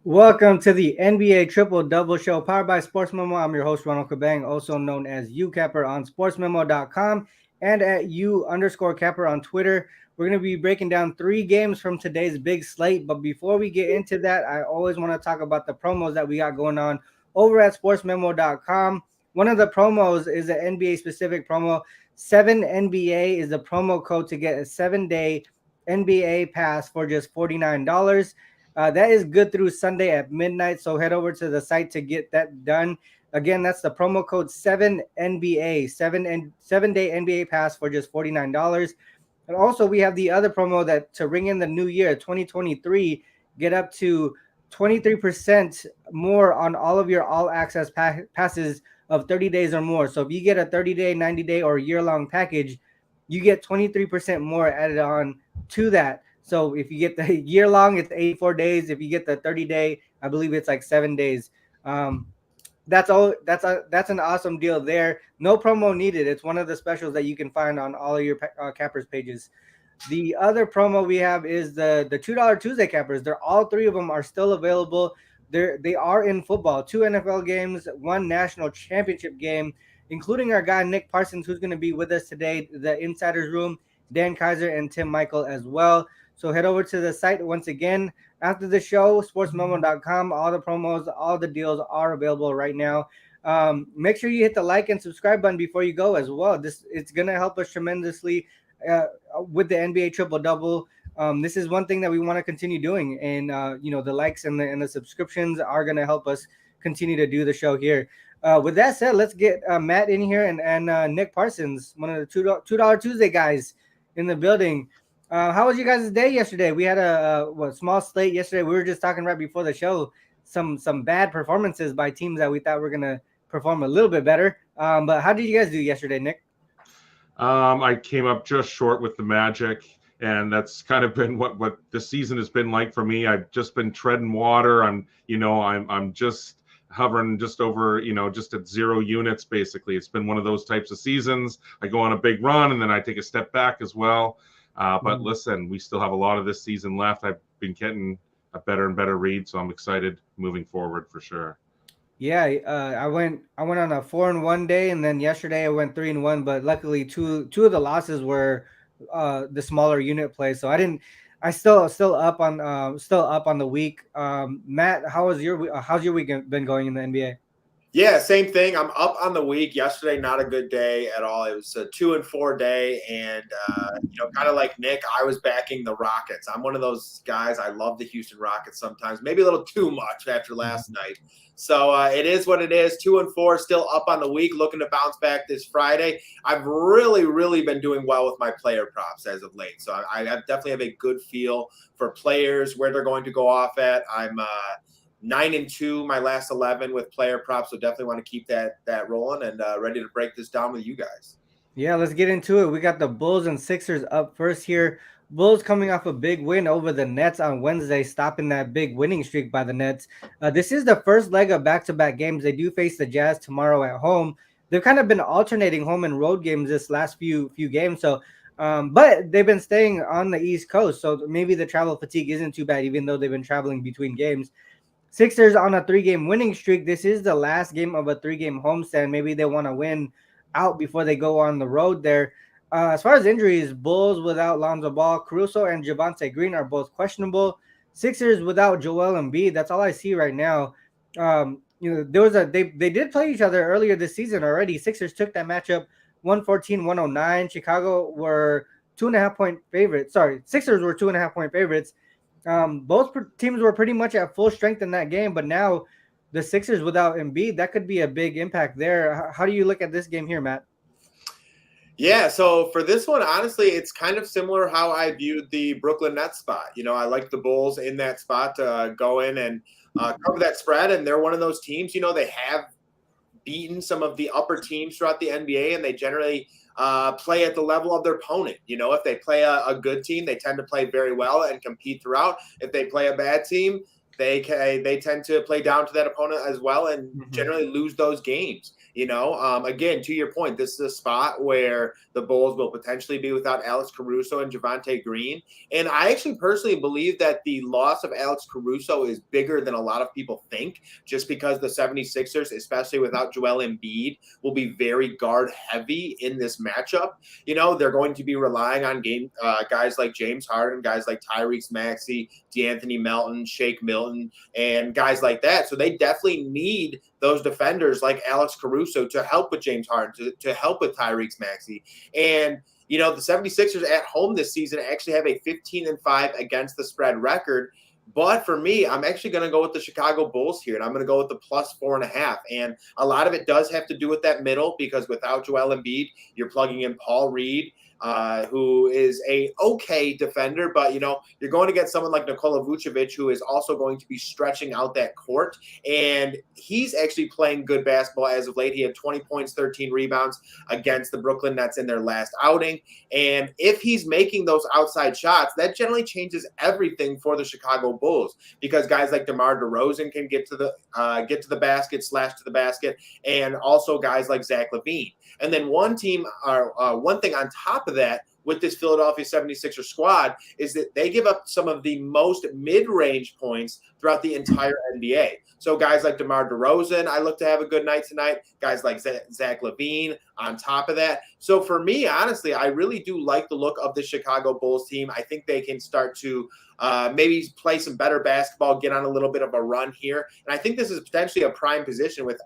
Welcome to the NBA Triple Double Show powered by SportsMemo. I'm your host, Ronald Cabang, also known as UCapper on SportsMemo.com and at U_Capper on Twitter. We're going to be breaking down 3 games from today's big slate. But before we get into that, I always want to talk about the promos that we got going on over at SportsMemo.com. One of the promos is an NBA specific promo. 7NBA is the promo code to get a 7-day NBA pass for just $49. That is good through Sunday at midnight. So head over to the site to get that done. Again, that's the promo code 7NBA, 7-day NBA pass for just $49. And also we have the other promo that to ring in the new year, 2023, get up to 23% more on all of your all access passes of 30 days or more. So if you get a 30-day, 90-day, or year-long package, you get 23% more added on to that. So if you get the year long, it's 84 days. If you get the 30-day, I believe it's like 7 days. That's all. That's an awesome deal there. No promo needed. It's one of the specials that you can find on all of your cappers pages. The other promo we have is the $2 Tuesday cappers. They're all 3 of them are still available. They are in football. 2 NFL games, 1 national championship game, including our guy Nick Parsons, who's going to be with us today. The Insiders Room, Dan Kaiser and Tim Michael as well. So head over to the site once again after the show, sportsmemo.com. All the promos, all the deals are available right now. Make sure you hit the like and subscribe button before you go as well. It's going to help us tremendously with the NBA Triple Double. This is one thing that we want to continue doing, and the likes and the subscriptions are going to help us continue to do the show here. With that said, let's get Matt in here and Nick Parsons, one of the $2 Tuesday guys in the building. How was you guys' day yesterday? We had a small slate yesterday. We were just talking right before the show some bad performances by teams that we thought were gonna perform a little bit better. But how did you guys do yesterday, Nick? I came up just short with the Magic, and that's kind of been what the season has been like for me. I've just been treading water. I'm just hovering just over, just at 0 units basically. It's been one of those types of seasons. I go on a big run and then I take a step back as well. But listen, we still have a lot of this season left. I've been getting a better and better read, so I'm excited moving forward for sure. Yeah, I went on a 4-1 day, and then yesterday I went 3-1. But luckily, two of the losses were the smaller unit play, so I didn't. I still up on the week. Matt, how's your week been going in the NBA? Yeah, same thing. I'm up on the week. Yesterday, not a good day at all. It was a 2-4 day, and kind of like Nick, I was backing the Rockets. I'm one of those guys. I love the Houston Rockets sometimes, maybe a little too much after last night. So it is what it is. 2-4, still up on the week, looking to bounce back this Friday. I've really, really been doing well with my player props as of late. So I definitely have a good feel for players, where they're going to go off at. I'm 9-2 my last 11 with player props, so definitely want to keep that rolling and ready to break this down with you guys. Yeah, let's get into it. We got the Bulls and Sixers up first here. Bulls coming off a big win over the Nets on Wednesday, stopping that big winning streak by the Nets. This is the first leg of back-to-back games. They do face the Jazz tomorrow at home. They've kind of been alternating home and road games this last few games. So, but they've been staying on the East Coast, so maybe the travel fatigue isn't too bad, even though they've been traveling between games. Sixers on a 3-game winning streak. This is the last game of a 3-game homestand. Maybe they want to win out before they go on the road there. As far as injuries, Bulls without Lonzo Ball, Caruso and Javonte Green are both questionable. Sixers without Joel Embiid. That's all I see right now. They did play each other earlier this season already. Sixers took that matchup 114-109. Chicago were 2.5-point favorites. Sorry, Sixers were 2.5-point favorites. Both teams were pretty much at full strength in that game, but now the Sixers without Embiid, that could be a big impact there. How do you look at this game here, Matt? Yeah, so for this one, honestly, it's kind of similar how I viewed the Brooklyn Nets spot. I like the Bulls in that spot to go in and cover that spread, and they're one of those teams, they have beaten some of the upper teams throughout the NBA, and they generally play at the level of their opponent. If they play a good team, they tend to play very well and compete throughout. If they play a bad team, they tend to play down to that opponent as well and generally lose those games. Again, to your point, this is a spot where the Bulls will potentially be without Alex Caruso and Javonte Green. And I actually personally believe that the loss of Alex Caruso is bigger than a lot of people think, just because the 76ers, especially without Joel Embiid, will be very guard heavy in this matchup. They're going to be relying on guys like James Harden, guys like Tyrese Maxey, DeAnthony Melton, Shake Milton, and guys like that. So they definitely need those defenders like Alex Caruso to help with James Harden, to help with Tyrese Maxey. And, the 76ers at home this season actually have a 15-5 against the spread record. But for me, I'm actually going to go with the Chicago Bulls here, and I'm going to go with the +4.5. And a lot of it does have to do with that middle, because without Joel Embiid, you're plugging in Paul Reed, who is a okay defender, but you're going to get someone like Nikola Vucevic, who is also going to be stretching out that court, and he's actually playing good basketball as of late. He had 20 points, 13 rebounds against the Brooklyn Nets in their last outing, and if he's making those outside shots, that generally changes everything for the Chicago Bulls, because guys like DeMar DeRozan can get to the basket, slash to the basket, and also guys like Zach LaVine. And then one thing on top of that with this Philadelphia 76er squad is that they give up some of the most mid-range points throughout the entire NBA. So guys like DeMar DeRozan, I look to have a good night tonight. Guys like Zach LaVine on top of that. So for me, honestly, I really do like the look of the Chicago Bulls team. I think they can start to maybe play some better basketball, get on a little bit of a run here. And I think this is potentially a prime position for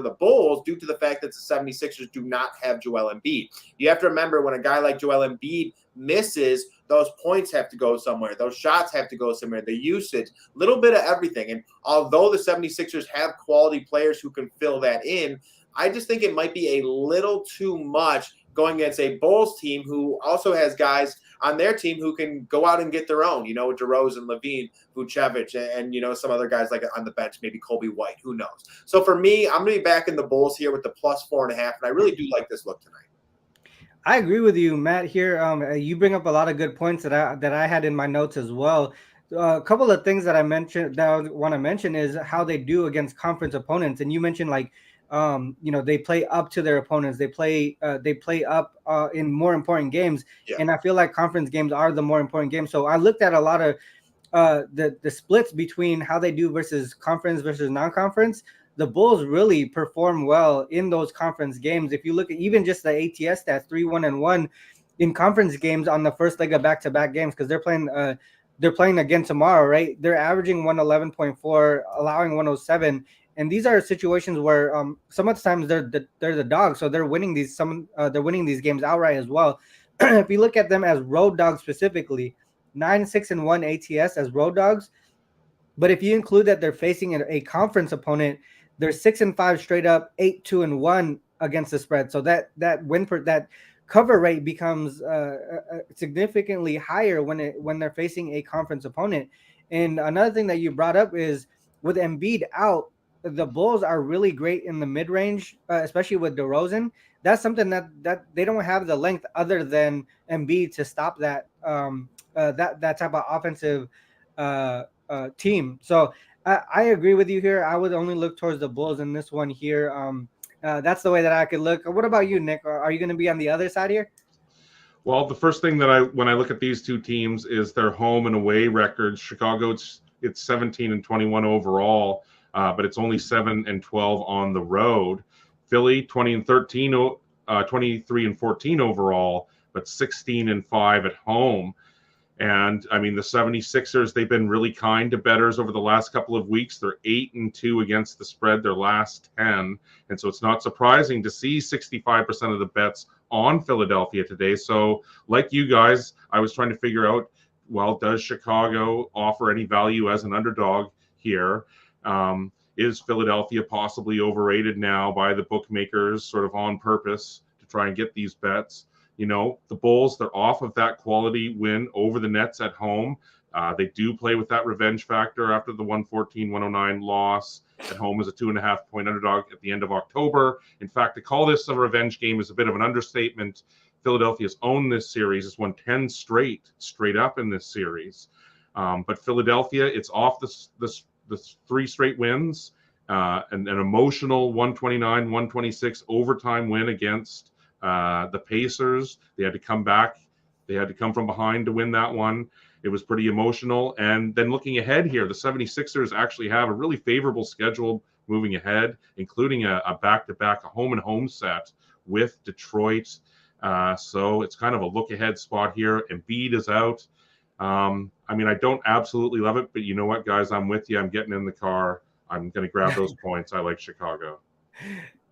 the Bulls, due to the fact that the 76ers do not have Joel Embiid. You have to remember, when a guy like Joel Embiid misses, those points have to go somewhere. Those shots have to go somewhere. The usage, a little bit of everything. And although the 76ers have quality players who can fill that in, I just think it might be a little too much going against a Bulls team who also has guys on their team who can go out and get their own, DeRozan, LaVine, Vucevic, and, some other guys like on the bench, maybe Kobe White, who knows. So for me, I'm going to be backing the Bulls here with the +4.5, and I really do like this look tonight. I agree with you, Matt. Here, you bring up a lot of good points that I had in my notes as well. A couple of things that I want to mention is how they do against conference opponents. And you mentioned they play up to their opponents. They play up in more important games. Yeah. And I feel like conference games are the more important games. So I looked at a lot of the splits between how they do versus conference versus non-conference. The Bulls really perform well in those conference games. If you look at even just the ATS stats, 3-1-1 in conference games on the first leg of back-to-back games, because they're playing again tomorrow, right? They're averaging 111.4, allowing 107. And these are situations where some of the times they're the dogs, so they're winning these games outright as well. If you look at them as road dogs specifically, 9-6-1 ATS as road dogs. But if you include that they're facing a conference opponent, they're 6-5 straight up, 8-2-1 against the spread. So that cover rate becomes significantly higher when they're facing a conference opponent. And another thing that you brought up is with Embiid out, the Bulls are really great in the mid-range, especially with DeRozan. That's something that they don't have the length other than Embiid to stop that that type of offensive team. So I agree with you here. I would only look towards the Bulls in this one here. That's the way that I could look. What about you, Nick? Are you going to be on the other side here? Well, the first thing that when I look at these two teams is their home and away records. Chicago, it's 17-21 overall, but it's only 7-12 on the road. Philly, 20-13, 23-14 overall, but 16-5 at home. And I mean, the 76ers, they've been really kind to bettors over the last couple of weeks. They're 8-2 against the spread, their last 10. And so it's not surprising to see 65% of the bets on Philadelphia today. So like you guys, I was trying to figure out, well, does Chicago offer any value as an underdog here? Is Philadelphia possibly overrated now by the bookmakers sort of on purpose to try and get these bets? You know, the Bulls, they're off of that quality win over the Nets at home. They do play with that revenge factor after the 114-109 loss at home as a 2.5-point underdog at the end of October. In fact, to call this a revenge game is a bit of an understatement. Philadelphia's owned this series, has won 10 straight up in this series. But Philadelphia, it's off the 3 straight wins. an emotional 129-126 overtime win against the Pacers. They had to come back. They had to come from behind to win that one. It was pretty emotional. And then looking ahead here, the 76ers actually have a really favorable schedule moving ahead, including a back-to-back, a home-and-home set with Detroit. So it's kind of a look-ahead spot here. Embiid is out. I mean, I don't absolutely love it, but you know what, guys? I'm with you. I'm getting in the car. I'm going to grab those points. I like Chicago.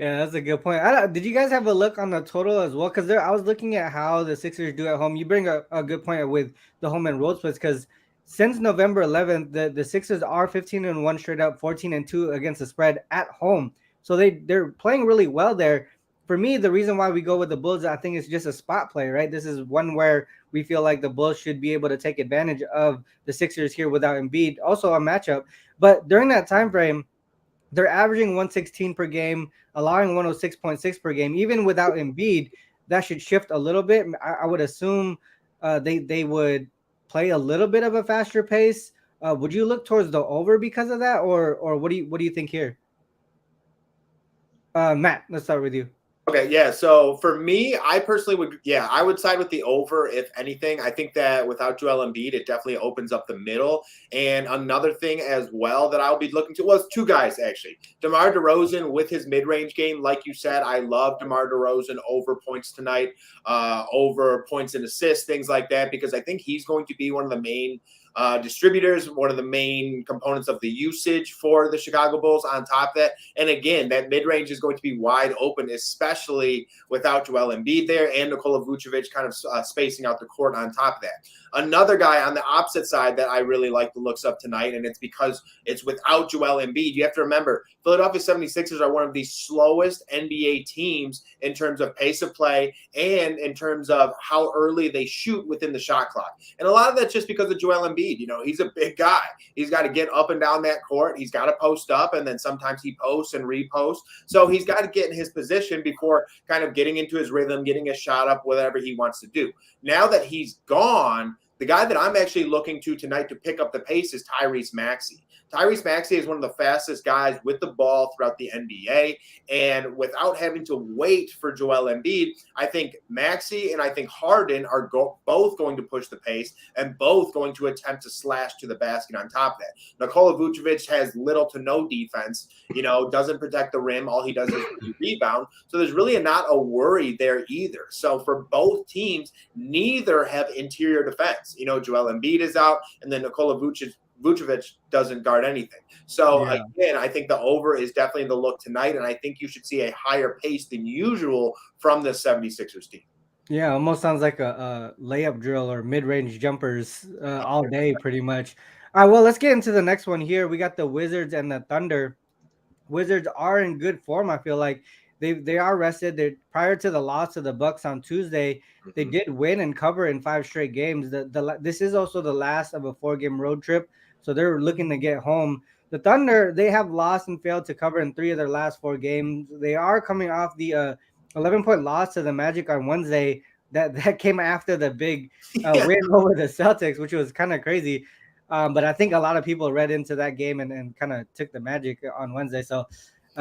Yeah, that's a good point. Did you guys have a look on the total as well? Because I was looking at how the Sixers do at home. You bring a good point with the home and road splits, because since November 11th, the Sixers are 15-1 straight up, 14-2 against the spread at home. So they're playing really well there. For me, the reason why we go with the Bulls, I think it's just a spot play, right? This is one where we feel like the Bulls should be able to take advantage of the Sixers here without Embiid. Also a matchup. But during that time frame, they're averaging 116 per game, allowing 106.6 per game. Even without Embiid, that should shift a little bit. I would assume they would play a little bit of a faster pace. Would you look towards the over because of that, or what do you think here? Matt, let's start with you. Okay, yeah. So for me, I personally I would side with the over, if anything. I think that without Joel Embiid, it definitely opens up the middle. And another thing as well that I'll be looking to was two guys, actually. DeMar DeRozan with his mid-range game. Like you said, I love DeMar DeRozan over points tonight, over points and assists, things like that, because I think he's going to be one of the main distributors, one of the main components of the usage for the Chicago Bulls on top of that. And again, that mid-range is going to be wide open, especially without Joel Embiid there and Nikola Vucevic kind of spacing out the court on top of that. Another guy on the opposite side that I really like the looks of tonight, and it's because it's without Joel Embiid. You have to remember, Philadelphia 76ers are one of the slowest NBA teams in terms of pace of play and in terms of how early they shoot within the shot clock. And a lot of that's just because of Joel Embiid. You know, he's a big guy. He's got to get up and down that court. He's got to post up, and then sometimes he posts and reposts. So he's got to get in his position before kind of getting into his rhythm, getting a shot up, whatever he wants to do. Now that he's gone, the guy that I'm actually looking to tonight to pick up the pace is Tyrese Maxey. Tyrese Maxey is one of the fastest guys with the ball throughout the NBA. And without having to wait for Joel Embiid, I think Maxey and I think Harden are both going to push the pace and both going to attempt to slash to the basket on top of that. Nikola Vucevic has little to no defense, doesn't protect the rim. All he does is rebound. So there's really not a worry there either. So for both teams, neither have interior defense. Joel Embiid is out, and then Nikola Vucevic doesn't guard anything. So again, I think the over is definitely the look tonight, and I think you should see a higher pace than usual from the 76ers team. Yeah, almost sounds like a layup drill or mid-range jumpers all day, pretty much. All right, well, let's get into the next one here. We got the Wizards and the Thunder. Wizards are in good form. I feel like they are rested. They're prior to the loss to the Bucks on Tuesday. They did win and cover in 5 straight games. This is also the last of a 4-game road trip, so they're looking to get home. The Thunder, they have lost and failed to cover in 3 of their last 4 games. They are coming off the 11-point loss to the Magic on Wednesday. That came after the big win over the Celtics, which was kind of crazy. But I think a lot of people read into that game and kind of took the Magic on Wednesday. So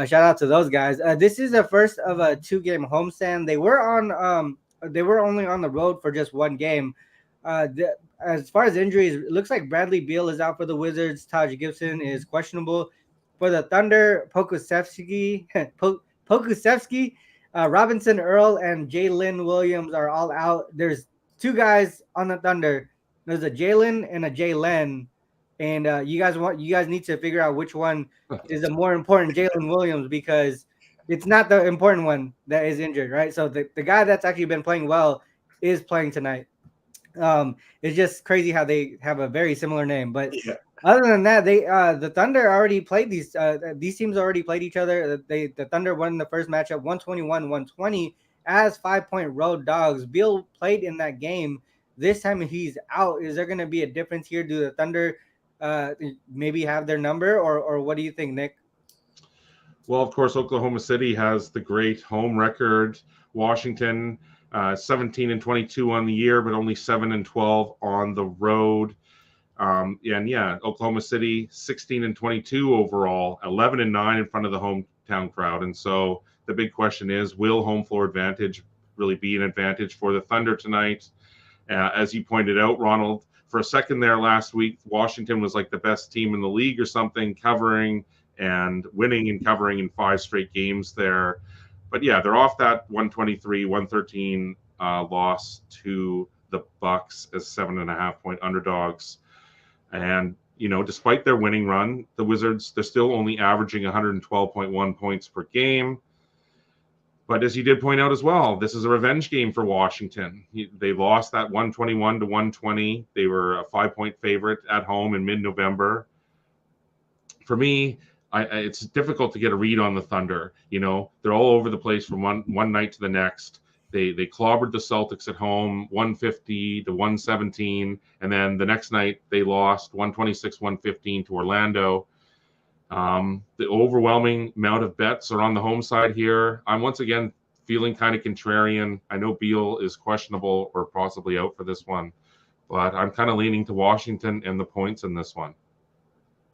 shout out to those guys. This is the first of a 2-game homestand. They were only on the road for just 1 game. As far as injuries, it looks like Bradley Beal is out for the Wizards. Taj Gibson is questionable. For the Thunder, Pokusevski, Robinson Earl, and Jalen Williams are all out. There's 2 guys on the Thunder. There's a Jalen and a Jalen, and you guys need to figure out which one is the more important Jalen Williams, because it's not the important one that is injured, right? So the guy that's actually been playing well is playing tonight. It's just crazy how they have a very similar name, but other than that, the Thunder already played these teams already played each other. The Thunder won the first matchup 121-120 as 5-point road dogs. Beal played in that game. This time he's out. Is there going to be a difference here? Do the Thunder maybe have their number, or what do you think, Nick? Well, of course, Oklahoma City has the great home record. Washington 17-22 on the year, but only 7-12 on the road. Oklahoma City 16-22 overall, 11-9 in front of the hometown crowd. And so the big question is, will home floor advantage really be an advantage for the Thunder tonight? As you pointed out, Ronald, for a second there last week, Washington was like the best team in the league or something, covering and winning and covering in 5 straight games there. But yeah, they're off that 123-113 loss to the Bucks as 7.5-point underdogs. And, despite their winning run, the Wizards, they're still only averaging 112.1 points per game. But as you did point out as well, this is a revenge game for Washington. They lost that 121-120. They were a 5-point favorite at home in mid-November. For me, it's difficult to get a read on the Thunder. They're all over the place from one night to the next. They clobbered the Celtics at home 150-117, and then the next night they lost 126-115 to Orlando. The overwhelming amount of bets are on the home side here. I'm once again feeling kind of contrarian. I know Beal is questionable or possibly out for this one, but I'm kind of leaning to Washington and the points in this one.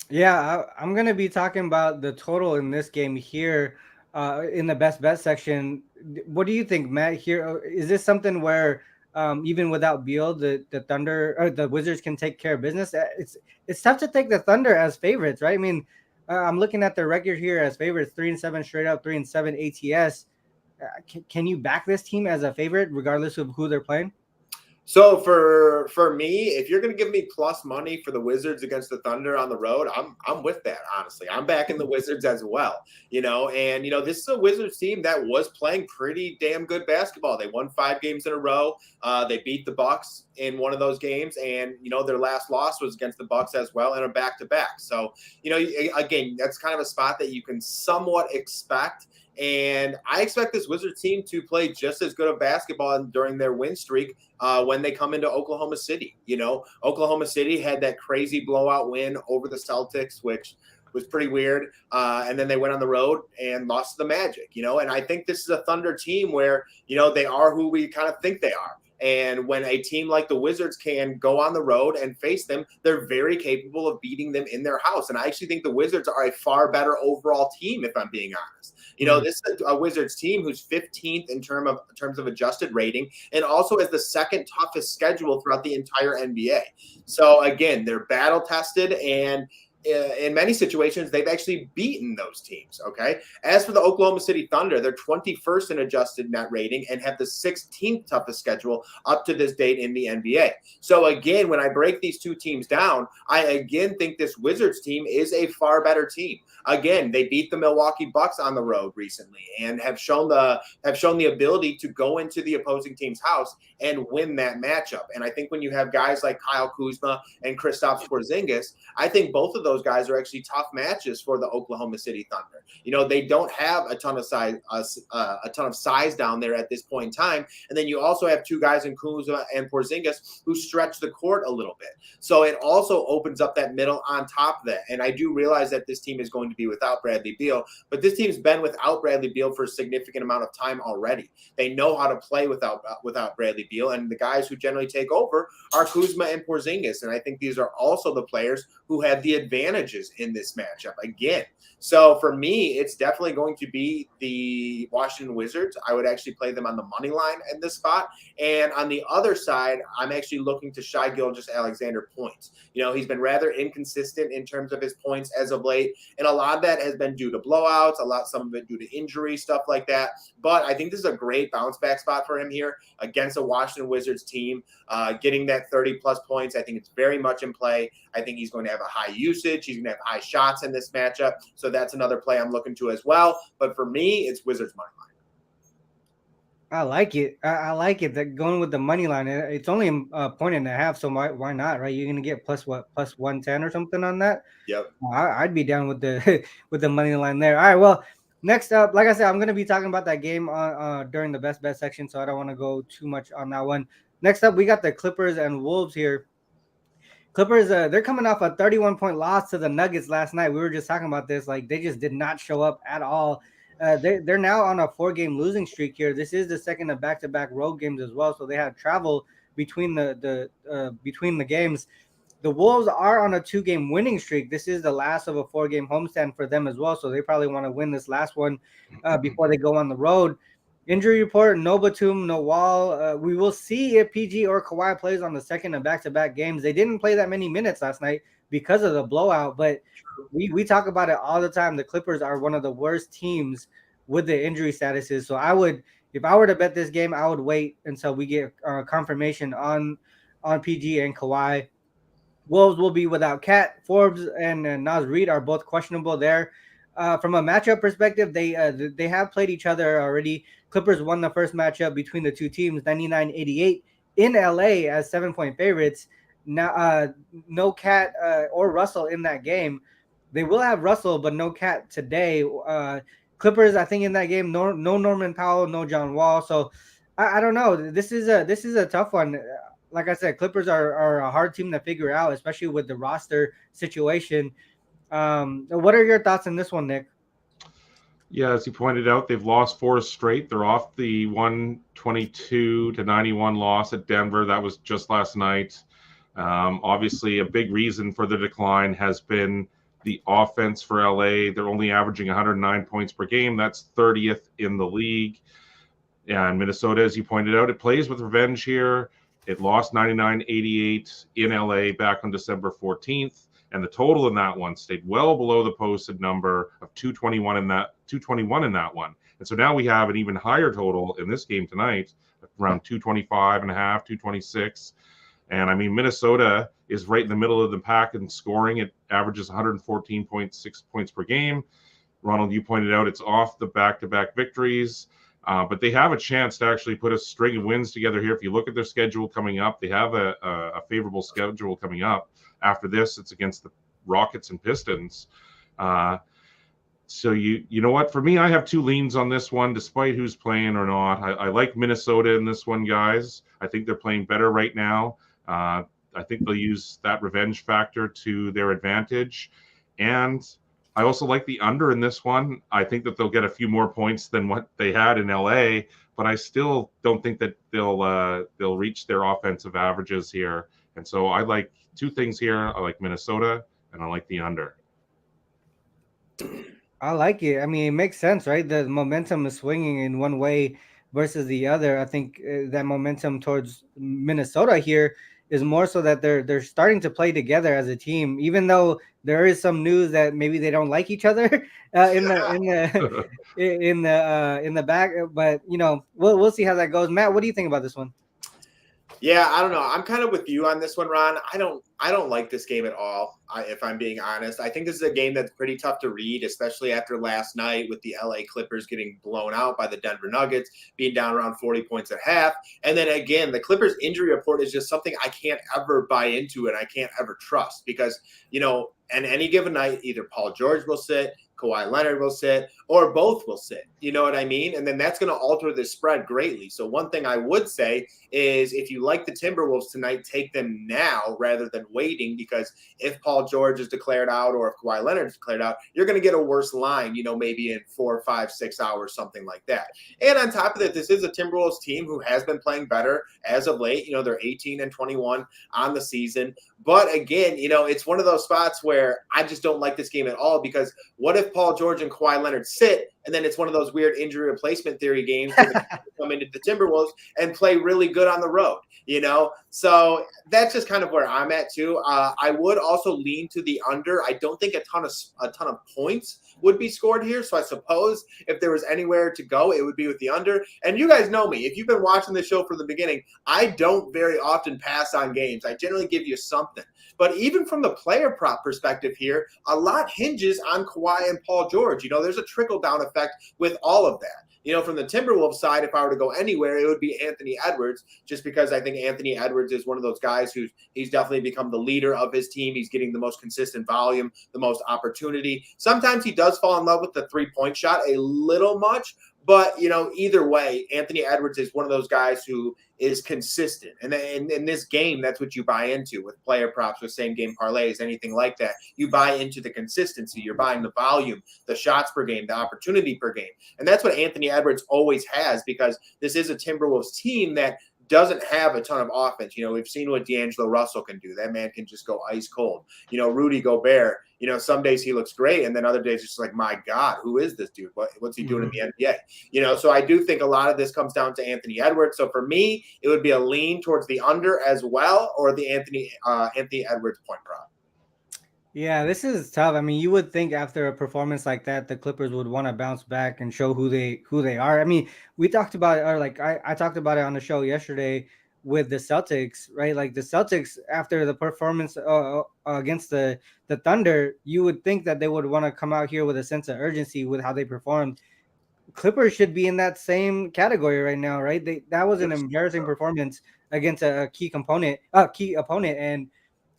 Yeah, I'm going to be talking about the total in this game here in the best bet section. What do you think, Matt, here? Is this something where even without Beal, the Thunder or the Wizards can take care of business? It's tough to take the Thunder as favorites, right? I mean, I'm looking at their record here as favorites, 3-7 straight up, 3-7 ATS. Can you back this team as a favorite regardless of who they're playing? So for me, if you're going to give me plus money for the Wizards against the Thunder on the road, I'm with that. Honestly, I'm backing the Wizards as well. This is a Wizards team that was playing pretty damn good basketball. They won 5 games in a row. They beat the Bucks in one of those games, and their last loss was against the Bucks as well in a back-to-back. So again, that's kind of a spot that you can somewhat expect. And I expect this Wizards team to play just as good of basketball during their win streak when they come into Oklahoma City. Oklahoma City had that crazy blowout win over the Celtics, which was pretty weird. And then they went on the road and lost to the Magic, and I think this is a Thunder team where, they are who we kind of think they are. And when a team like the Wizards can go on the road and face them, they're very capable of beating them in their house. And I actually think the Wizards are a far better overall team, if I'm being honest. This is a Wizards team who's 15th in terms of adjusted rating, and also has the second toughest schedule throughout the entire NBA. So again, they're battle tested, and in many situations, they've actually beaten those teams, okay? As for the Oklahoma City Thunder, they're 21st in adjusted net rating and have the 16th toughest schedule up to this date in the NBA. So again, when I break these two teams down, I again think this Wizards team is a far better team. Again, they beat the Milwaukee Bucks on the road recently and have shown the ability to go into the opposing team's house and win that matchup. And I think when you have guys like Kyle Kuzma and Kristaps Porzingis, I think both of those guys are actually tough matches for the Oklahoma City Thunder. They don't have a ton of size down there at this point in time. And then you also have two guys in Kuzma and Porzingis who stretch the court a little bit. So it also opens up that middle on top of that. And I do realize that this team is going to be without Bradley Beal, but this team's been without Bradley Beal for a significant amount of time already. They know how to play without Bradley Beal, and the guys who generally take over are Kuzma and Porzingis. And I think these are also the players who have the advantages in this matchup again. So for me, it's definitely going to be the Washington Wizards. I would actually play them on the money line in this spot. And on the other side, I'm actually looking to Shai Gilgeous-Alexander points. He's been rather inconsistent in terms of his points as of late. And a lot of that has been due to blowouts, some of it due to injury, stuff like that. But I think this is a great bounce back spot for him here against a Washington Wizards team. Getting that 30-plus points, I think it's very much in play. I think he's going to have a high usage. He's going to have high shots in this matchup. So that's another play I'm looking to as well. But for me, it's Wizards money line. I like it. I like it. That going with the money line. It's only a point and a half, so why not, right? You're gonna get plus 110 or something on that. Yep. I'd be down with the with the money line there. All right. Well, next up, like I said, I'm gonna be talking about that game during the best bet section, so I don't want to go too much on that one. Next up, we got the Clippers and Wolves here. Clippers, they're coming off a 31-point loss to the Nuggets last night. We were just talking about this. Like, they just did not show up at all. They're now on a 4-game losing streak here. This is the second of back-to-back road games as well, so they had travel between the games. The Wolves are on a 2-game winning streak. This is the last of a 4-game homestand for them as well, so they probably want to win this last one before they go on the road. Injury report: no Batum, no Wall. We will see if PG or Kawhi plays on the second of back-to-back games. They didn't play that many minutes last night because of the blowout, but we talk about it all the time. The Clippers are one of the worst teams with the injury statuses. So if I were to bet this game, I would wait until we get confirmation on PG and Kawhi. Wolves will be without Cat. Forbes and Naz Reid are both questionable there. From a matchup perspective, they have played each other already. Clippers won the first matchup between the two teams, 99-88 in LA as 7-point favorites. Now, no Cat or Russell in that game. They will have Russell, but no Cat today. Clippers, I think in that game, no Norman Powell, no John Wall. So I don't know. This is a tough one. Like I said, Clippers are a hard team to figure out, especially with the roster situation. What are your thoughts on this one, Nick? Yeah, as you pointed out, they've lost 4 straight. They're off the 122-91 loss at Denver. That was just last night. Obviously, a big reason for the decline has been the offense for LA. They're only averaging 109 points per game. That's 30th in the league. And Minnesota, as you pointed out, it plays with revenge here. It lost 99-88 in LA back on December 14th. And the total in that one stayed well below the posted number of 221 in that one. And so now we have an even higher total in this game tonight, around 225.5, 226. And I mean, Minnesota is right in the middle of the pack in scoring. It averages 114.6 points per game. Ronald, you pointed out it's off the back-to-back victories. But they have a chance to actually put a string of wins together here. If you look at their schedule coming up, they have a favorable schedule coming up. After this, it's against the Rockets and Pistons. So you know what? For me, I have 2 leans on this one, despite who's playing or not. I like Minnesota in this one, guys. I think they're playing better right now. I think they'll use that revenge factor to their advantage. And I also like the under in this one. I think that they'll get a few more points than what they had in LA, but I still don't think that they'll reach their offensive averages here. And so I like 2 things here. I like Minnesota and I like the under. I like it. I mean, it makes sense, right? The momentum is swinging in one way versus the other. I think that momentum towards Minnesota here is more so that they're starting to play together as a team, even though there is some news that maybe they don't like each other in the back. But we'll see how that goes. Matt, what do you think about this one? Yeah, I don't know. I'm kind of with you on this one, Ron. I don't like this game at all, if I'm being honest. I think this is a game that's pretty tough to read, especially after last night with the LA Clippers getting blown out by the Denver Nuggets, being down around 40 points at half. And then again, the Clippers injury report is just something I can't ever buy into and I can't ever trust because, and any given night, either Paul George will sit, Kawhi Leonard will sit, or both will sit. You know what I mean? And then that's going to alter the spread greatly. So one thing I would say is if you like the Timberwolves tonight, take them now rather than waiting, because if Paul George is declared out or if Kawhi Leonard is declared out, you're going to get a worse line, maybe in 4, 5, 6 hours, something like that. And on top of that, this is a Timberwolves team who has been playing better as of late. They're 18-21 on the season. But again, it's one of those spots where I just don't like this game at all, because what if Paul George and Kawhi Leonard sit, and then it's one of those weird injury replacement theory games where they come into the Timberwolves and play really good on the road, So that's just kind of where I'm at too. I would also lean to the under. I don't think a ton of points would be scored here. So I suppose if there was anywhere to go, it would be with the under. And you guys know me. If you've been watching the show from the beginning, I don't very often pass on games. I generally give you something. But even from the player prop perspective here, a lot hinges on Kawhi and Paul George. There's a trickle-down effect with all of that. From the Timberwolves side, if I were to go anywhere, it would be Anthony Edwards, just because I think Anthony Edwards is one of those guys he's definitely become the leader of his team. He's getting the most consistent volume, the most opportunity. Sometimes he does fall in love with the three-point shot a little much, but, either way, Anthony Edwards is one of those guys who is consistent. And in this game, that's what you buy into with player props, with same-game parlays, anything like that. You buy into the consistency. You're buying the volume, the shots per game, the opportunity per game. And that's what Anthony Edwards always has, because this is a Timberwolves team that doesn't have a ton of offense. We've seen what D'Angelo Russell can do. That man can just go ice cold. Rudy Gobert, some days he looks great, and then other days it's just like, my God, who is this dude? What's he doing in the NBA? So I do think a lot of this comes down to Anthony Edwards. So for me, it would be a lean towards the under as well, or the Anthony Edwards point prop. Yeah, this is tough. I mean, you would think after a performance like that, the Clippers would want to bounce back and show who they are. I mean, we talked about it, or like I talked about it on the show yesterday with the Celtics, right? Like the Celtics after the performance against the Thunder, you would think that they would want to come out here with a sense of urgency with how they performed. Clippers should be in that same category right now, right? That was an embarrassing performance against a key opponent, and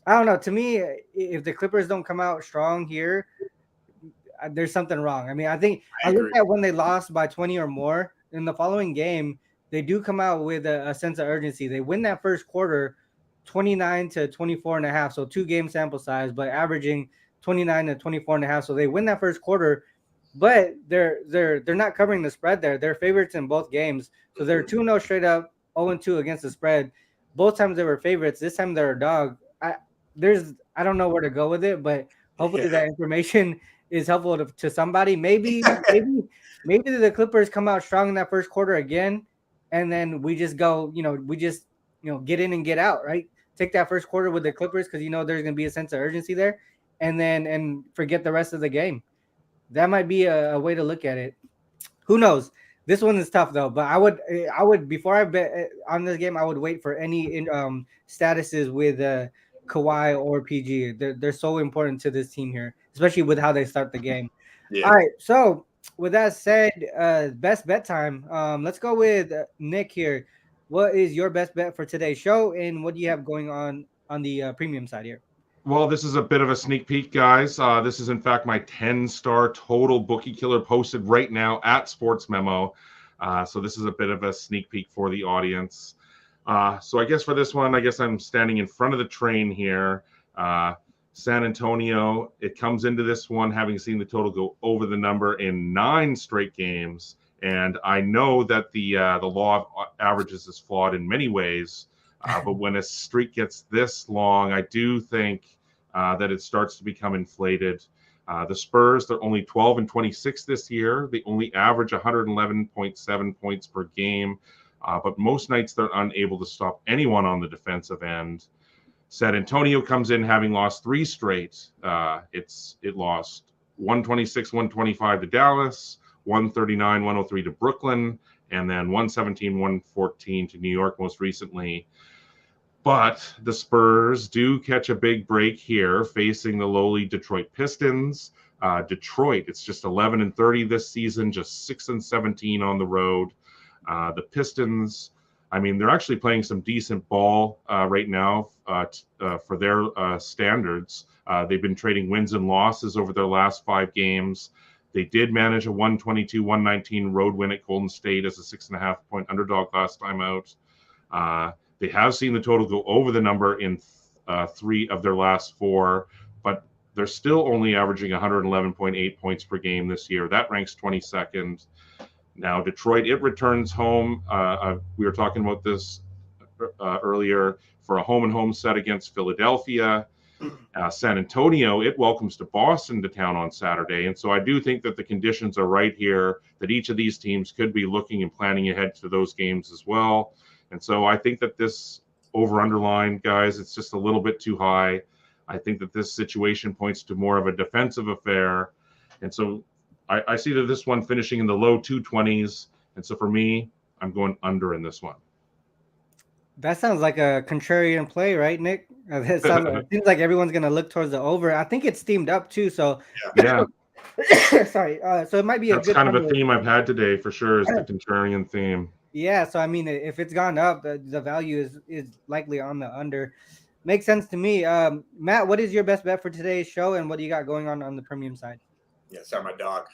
I don't know. To me, if the Clippers don't come out strong here, there's something wrong. I mean, I think I look at when they lost by 20 or more in the following game, they do come out with a sense of urgency. They win that first quarter 29 to 24 and a half. So 2 game sample size, but averaging 29 to 24 and a half. So they win that first quarter, but they're not covering the spread there. They're favorites in both games. So they're 2-0 straight up, 0-2 against the spread. Both times they were favorites. This time they're a dog. I don't know where to go with it, but hopefully that information is helpful to somebody. Maybe the Clippers come out strong in that first quarter again, and then we just go, get in and get out, right? Take that first quarter with the Clippers because there's gonna be a sense of urgency there, and forget the rest of the game. That might be a way to look at it. Who knows? This one is tough though, but I would before I bet on this game, I would wait for any statuses with Kawhi or PG. They're so important to this team here, especially with how they start the game. Yeah. All right, so with that said, best bet time. Let's go with Nick here. What is your best bet for today's show, and what do you have going on the premium side here? Well, this is a bit of a sneak peek, guys. This is, in fact, my 10-star total bookie killer posted right now at SportsMemo. So this is a bit of a sneak peek for the audience. So I guess for this one, I'm standing in front of the train here. San Antonio, it comes into this one having seen the total go over the number in 9 straight games. And I know that the law of averages is flawed in many ways. But when a streak gets this long, I do think that it starts to become inflated. The Spurs, they're only 12-26 this year. They only average 111.7 points per game. But most nights they're unable to stop anyone on the defensive end. San Antonio comes in having lost 3 straight. It lost 126-125 to Dallas, 139-103 to Brooklyn, and then 117-114 to New York most recently. But the Spurs do catch a big break here facing the lowly Detroit Pistons. Detroit, it's just 11-30 this season, just 6-17 on the road. The Pistons, I mean, they're actually playing some decent ball right now for their standards. They've been trading wins and losses over their last 5 games. They did manage a 122-119 road win at Golden State as a 6.5-point underdog last time out. They have seen the total go over the number in 3 of their last 4, but they're still only averaging 111.8 points per game this year. That ranks 22nd. Now, Detroit, it returns home. We were talking about this earlier for a home-and-home set against Philadelphia. San Antonio, it welcomes to Boston to town on Saturday. And so I do think that the conditions are right here, that each of these teams could be looking and planning ahead to those games as well. And so I think that this over-underline, guys, it's just a little bit too high. I think that this situation points to more of a defensive affair. And so I see that this one finishing in the low 220s. And so for me, I'm going under in this one. That sounds like a contrarian play, right, Nick? It seems like everyone's going to look towards the over. I think it's steamed up too. So yeah. Sorry. So it might be That's kind of a theme I've had today for sure, is the contrarian theme. Yeah, so I mean, if it's gone up, the value is likely on the under. Makes sense to me. Matt, what is your best bet for today's show, and what do you got going on the premium side? Yeah, sorry, my dog.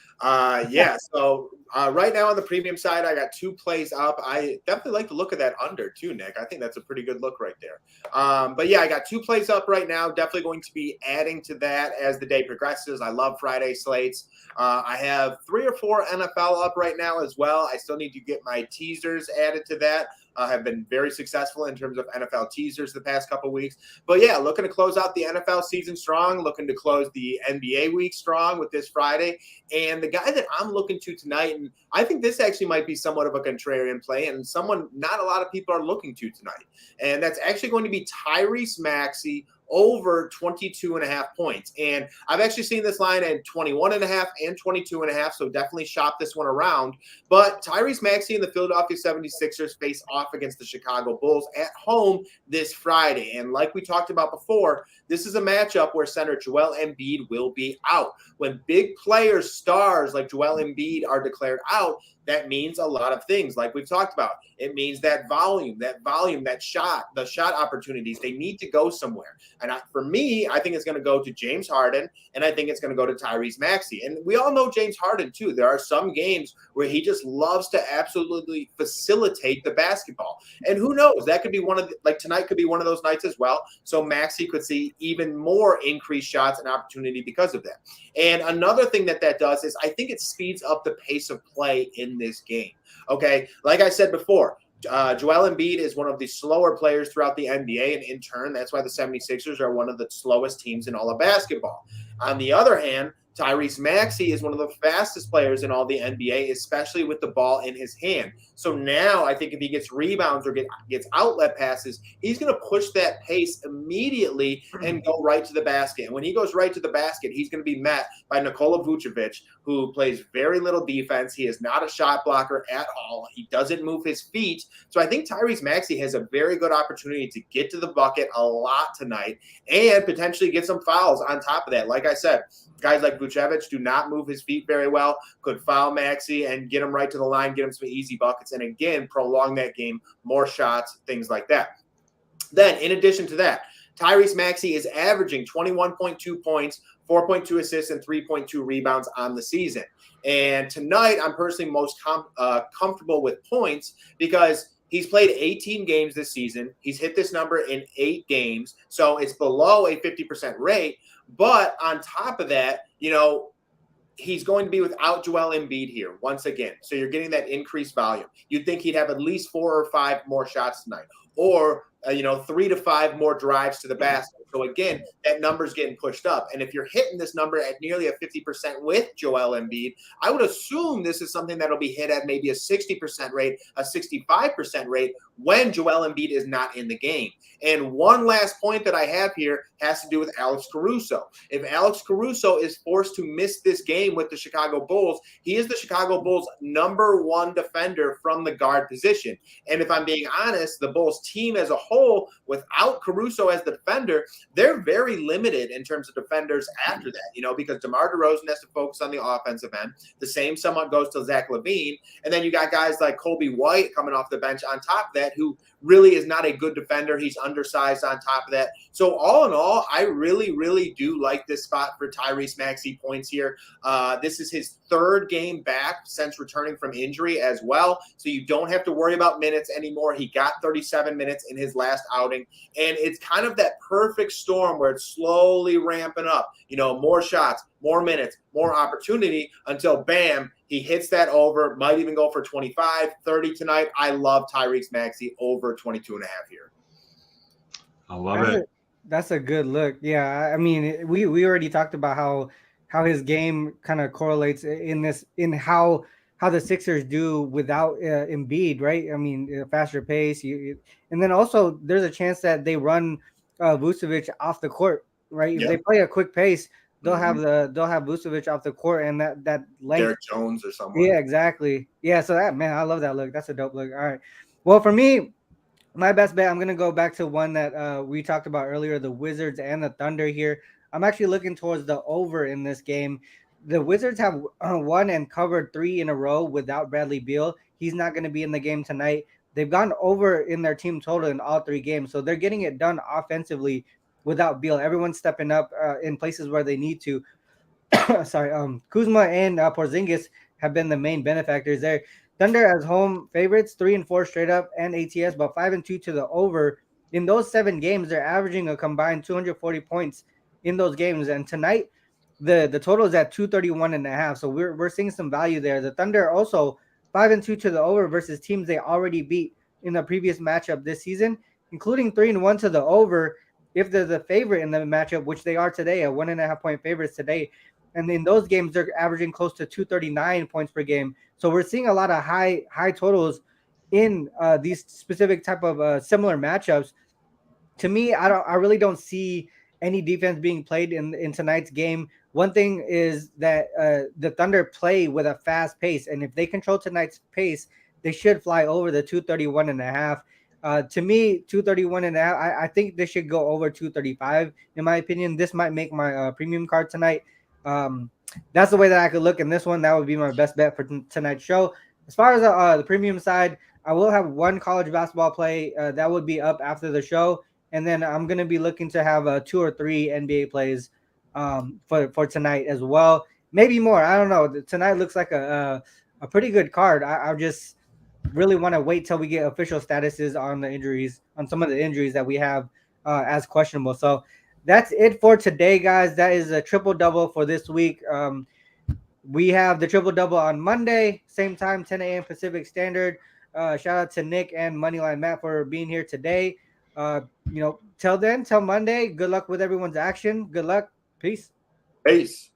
So Right now on the premium side, I got 2 plays up. I definitely like to look at that under too, Nick. I think that's a pretty good look right there. But yeah, I got 2 plays up right now. Definitely going to be adding to that as the day progresses. I love Friday slates. I have 3 or 4 NFL up right now as well. I still need to get my teasers added to that. Have been very successful in terms of NFL teasers the past couple weeks. But yeah, looking to close out the NFL season strong, looking to close the NBA week strong with this Friday. And the guy that I'm looking to tonight, and I think this actually might be somewhat of a contrarian play and someone not a lot of people are looking to tonight. And that's actually going to be Tyrese Maxey over 22.5 points. And I've actually seen this line at 21.5 and 22.5, so definitely shop this one around. But Tyrese Maxey and the Philadelphia 76ers face off against the Chicago Bulls at home this Friday. And like we talked about before, this is a matchup where center Joel Embiid will be out. When big players, stars like Joel Embiid are declared out, that means a lot of things like we've talked about. It means that volume, that shot, the shot opportunities, they need to go somewhere. And for me, I think it's going to go to James Harden, and I think it's going to go to Tyrese Maxey. And we all know James Harden, too. There are some games where he just loves to absolutely facilitate the basketball. And who knows? That could be tonight could be one of those nights as well. So Maxey could see even more increased shots and opportunity because of that. And another thing that does is I think it speeds up the pace of play in this game. Okay, like I said before, Joel Embiid is one of the slower players throughout the NBA, and in turn, that's why the 76ers are one of the slowest teams in all of basketball. On the other hand, Tyrese Maxey is one of the fastest players in all the NBA, especially with the ball in his hand. So now I think if he gets rebounds or gets outlet passes, he's going to push that pace immediately and go right to the basket. And when he goes right to the basket, he's going to be met by Nikola Vucevic, who plays very little defense. He is not a shot blocker at all. He doesn't move his feet. So I think Tyrese Maxey has a very good opportunity to get to the bucket a lot tonight and potentially get some fouls on top of that. Like I said, guys like Vucevic do not move his feet very well, could foul Maxey and get him right to the line, get him some easy buckets, and again, prolong that game, more shots, things like that. Then, in addition to that, Tyrese Maxey is averaging 21.2 points, 4.2 assists, and 3.2 rebounds on the season. And tonight, I'm personally most comfortable with points because he's played 18 games this season. He's hit this number in 8 games, so it's below a 50% rate. But on top of that, he's going to be without Joel Embiid here once again. So you're getting that increased volume. You'd think he'd have at least 4 or 5 more shots tonight, or 3 to 5 more drives to the basket. So again, that number's getting pushed up. And if you're hitting this number at nearly a 50% with Joel Embiid, I would assume this is something that'll be hit at maybe a 60% rate, a 65% rate when Joel Embiid is not in the game. And one last point that I have here has to do with Alex Caruso. If Alex Caruso is forced to miss this game with the Chicago Bulls, he is the Chicago Bulls' #1 defender from the guard position. And if I'm being honest, the Bulls team as a whole, without Caruso as the defender, they're very limited in terms of defenders after that, because DeMar DeRozan has to focus on the offensive end. The same somewhat goes to Zach LaVine. And then you got guys like Kobe White coming off the bench on top of that, who really is not a good defender. He's undersized on top of that. So all in all, I really, really do like this spot for Tyrese Maxey points here. This is his 3rd game back since returning from injury as well. So you don't have to worry about minutes anymore. He got 37 minutes in his last outing. And it's kind of that perfect storm where it's slowly ramping up, more shots, more minutes, more opportunity until bam, he hits that over, might even go for 25, 30 tonight. I love Tyrese Maxey over 22.5 here. I love it. That's a good look. Yeah, I mean, we already talked about how his game kind of correlates in how the Sixers do without Embiid, right? I mean, faster pace, and then also there's a chance that they run Vucevic off the court, right? If they play a quick pace, they'll have Vucevic off the court, and that length. Derek Jones or someone. Yeah, exactly. Yeah, so I love that look. That's a dope look. All right. Well, for me, my best bet, I'm gonna go back to one that we talked about earlier, the Wizards and the Thunder here. I'm actually looking towards the over in this game. The Wizards have won and covered 3 in a row without Bradley Beal. He's not going to be in the game tonight. They've gone over in their team total in all 3 games, so they're getting it done offensively without Beal. Everyone's stepping up in places where they need to. Sorry, Kuzma and Porzingis have been the main benefactors there. Thunder as home favorites, 3-4 straight up and ATS, but 5-2 to the over. In those 7 games, they're averaging a combined 240 points in those games. And tonight, the total is at 231.5. So we're seeing some value there. The Thunder also 5-2 to the over versus teams they already beat in the previous matchup this season, including 3-1 to the over if they're the favorite in the matchup, which they are today, a 1.5 point favorites today. And in those games, they're averaging close to 239 points per game. So we're seeing a lot of high totals in these specific type of similar matchups. To me, I really don't see any defense being played in tonight's game. One thing is that the Thunder play with a fast pace, and if they control tonight's pace, they should fly over the 231.5. To me, 231.5, I think they should go over 235. In my opinion, this might make my premium card tonight. That's the way that I could look in this one. That would be my best bet for tonight's show. As far as the premium side, I will have one college basketball play that would be up after the show. And then I'm going to be looking to have 2 or 3 NBA plays for tonight as well. Maybe more. I don't know. Tonight looks like a pretty good card. I just really want to wait till we get official statuses on the injuries, on some of the injuries that we have as questionable. So that's it for today, guys. That is a triple-double for this week. We have the triple-double on Monday, same time, 10 a.m. Pacific Standard. Shout out to Nick and Moneyline Matt for being here today. Till Monday, good luck with everyone's action. Good luck. Peace. Peace.